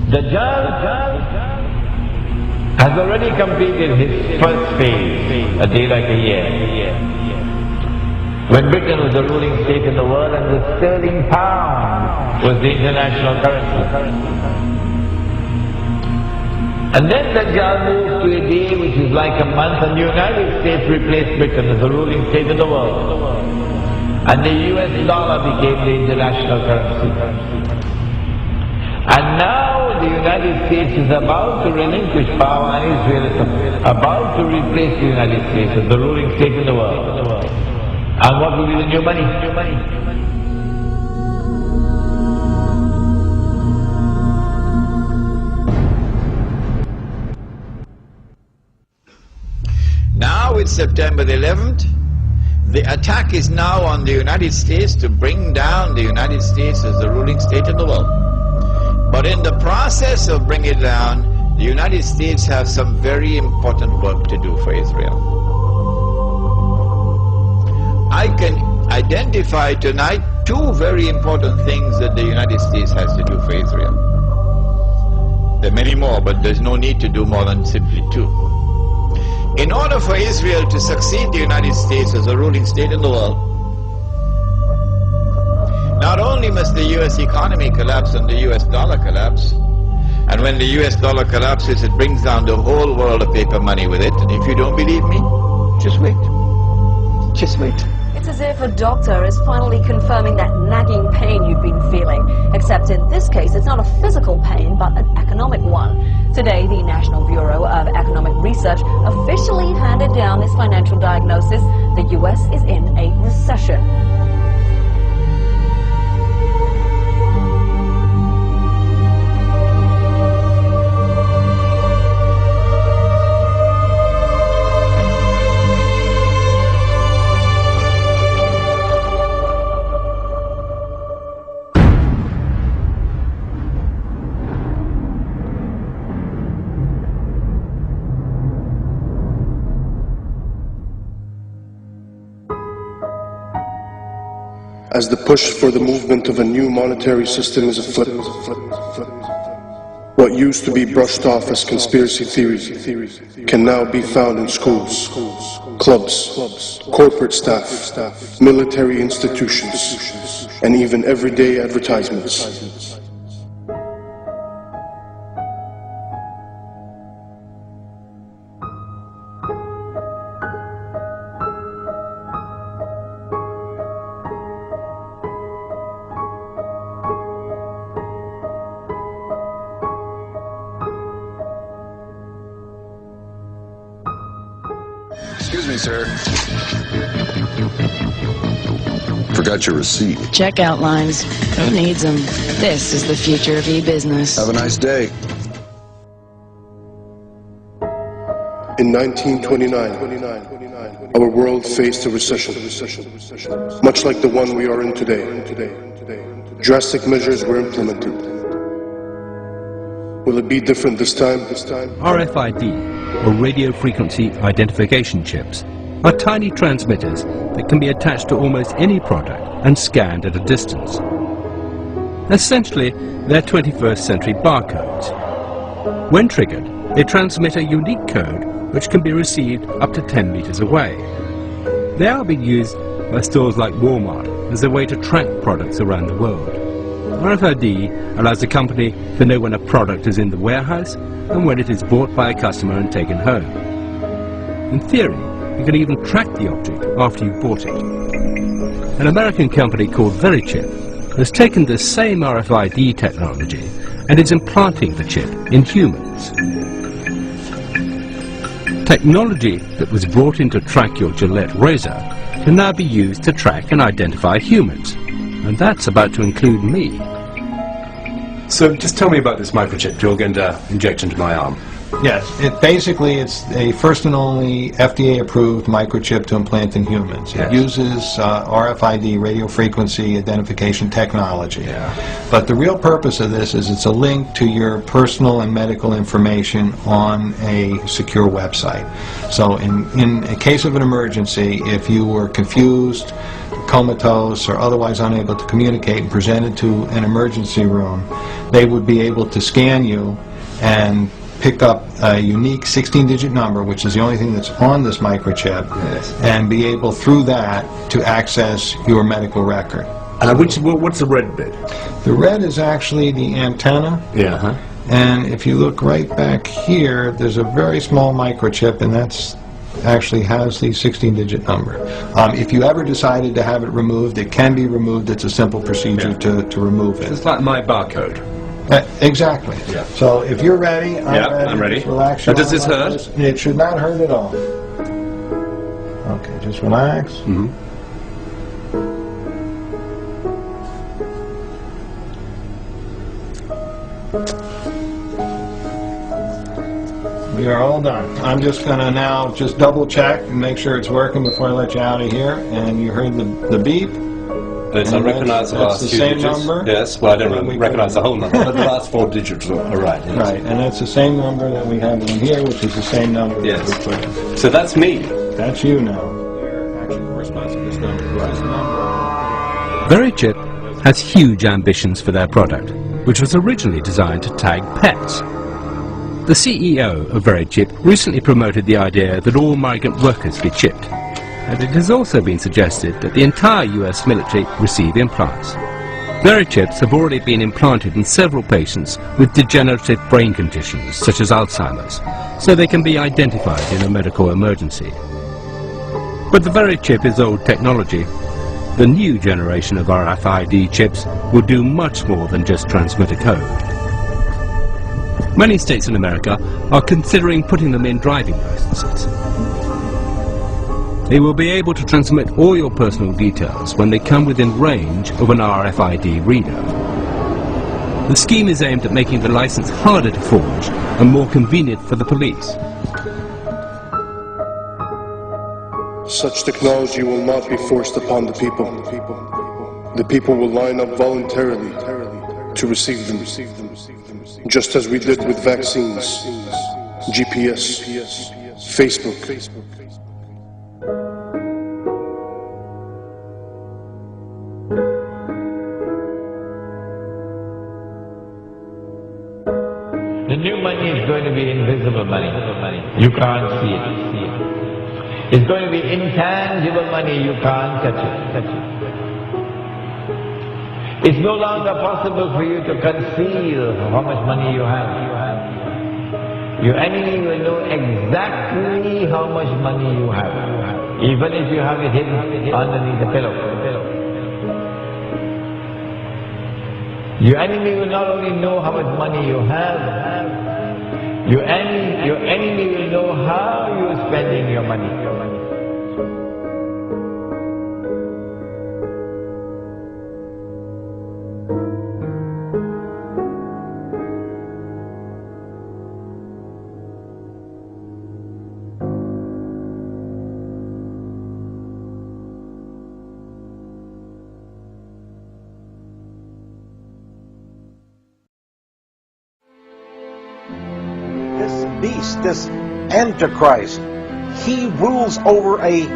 Dajjal has already completed his first phase, a day like a year. When Britain was the ruling state in the world and the sterling pound was the international currency. And then Dajjal moved to a day which is like a month, and the United States replaced Britain as the ruling state in the world. And the US dollar became the international currency. And now the United States is about to relinquish power, and Israel is about to replace the United States as the ruling state in the world. And what will be the new money? Now it's September the 11th. The attack is now on the United States to bring down the United States as the ruling state in the world. But in the process of bringing it down, the United States has some very important work to do for Israel. I can identify tonight two very important things that the United States has to do for Israel. There are many more, but there's no need to do more than simply two. In order for Israel to succeed the United States as a ruling state in the world, not only must the US economy collapse and the US dollar collapse, and when the US dollar collapses, it brings down the whole world of paper money with it. And if you don't believe me, just wait. Just wait. It's as if a doctor is finally confirming that nagging pain you've been feeling. Except in this case, it's not a physical pain, but an economic one. Today, the National Bureau of Economic Research officially handed down this financial diagnosis. The US is in a recession. As the push for the movement of a new monetary system is afoot, what used to be brushed off as conspiracy theories can now be found in schools, clubs, corporate staff, military institutions, and even everyday advertisements. Excuse me, sir. Forgot your receipt. Checkout lines. Who needs them? This is the future of e-business. Have a nice day. In 1929, our world faced a recession, much like the one we are in today. Drastic measures were implemented. Will it be different this time? RFID, or radio frequency identification chips, are tiny transmitters that can be attached to almost any product and scanned at a distance. Essentially, they're 21st century barcodes. When triggered, they transmit a unique code which can be received up to 10 meters away. They are being used by stores like Walmart as a way to track products around the world. RFID allows the company to know when a product is in the warehouse and when it is bought by a customer and taken home. In theory, you can even track the object after you've bought it. An American company called Verichip has taken the same RFID technology and is implanting the chip in humans. Technology that was brought in to track your Gillette razor can now be used to track and identify humans. And that's about to include me. So just tell me about this microchip you're going to inject into my arm. Yes, it's a first and only FDA-approved microchip to implant in humans. It uses RFID, radio frequency identification technology. But the real purpose of this is it's a link to your personal and medical information on a secure website. So in a case of an emergency, if you were confused, comatose, or otherwise unable to communicate and presented to an emergency room, they would be able to scan you and pick up a unique 16-digit number, which is the only thing that's on this microchip, and be able through that to access your medical record. What's the red bit? The red is actually the antenna. And if you look right back here, there's a very small microchip, and that's actually has the 16-digit number. If you ever decided to have it removed, it can be removed. It's a simple procedure to remove it. It's like my barcode. Exactly. So if you're ready, I'm ready. Just relax. Now, does this hurt? It should not hurt at all. Okay, just relax. We are all done. I'm just going to now just double check and make sure it's working before I let you out of here. And you heard the beep. Yes, I recognize the last few digits. That's the same number. Yes, well, I don't recognize the whole number, but the last 4 digits are right. Yes. Right, and that's the same number that we have in here, which is the same number that we put in. So that's me. That's you now. Actually corresponds to this number. VeriChip has huge ambitions for their product, which was originally designed to tag pets. The CEO of VeriChip recently promoted the idea that all migrant workers be chipped, and it has also been suggested that the entire US military receive implants. VeriChips have already been implanted in several patients with degenerative brain conditions such as Alzheimer's, so they can be identified in a medical emergency. But the VeriChip is old technology. The new generation of RFID chips will do much more than just transmit a code. Many states in America are considering putting them in driving licenses. They will be able to transmit all your personal details when they come within range of an RFID reader. The scheme is aimed at making the license harder to forge and more convenient for the police. Such technology will not be forced upon the people. The people will line up voluntarily to receive them, just as we did with vaccines, GPS, Facebook. The new money is going to be invisible money. You can't see it. It's going to be intangible money. You can't touch it. It's no longer possible for you to conceal how much money you have. Your enemy will know exactly how much money you have, even if you have it hidden underneath the pillow. Your enemy will not only know how much money you have, your enemy will know how you're spending your money. This Antichrist, he rules over a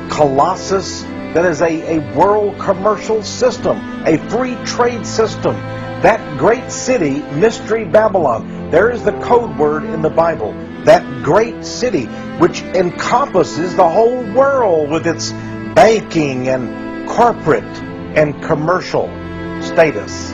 colossus that is a world commercial system, a free trade system. That great city, Mystery Babylon, there is the code word in the Bible. That great city which encompasses the whole world with its banking and corporate and commercial status.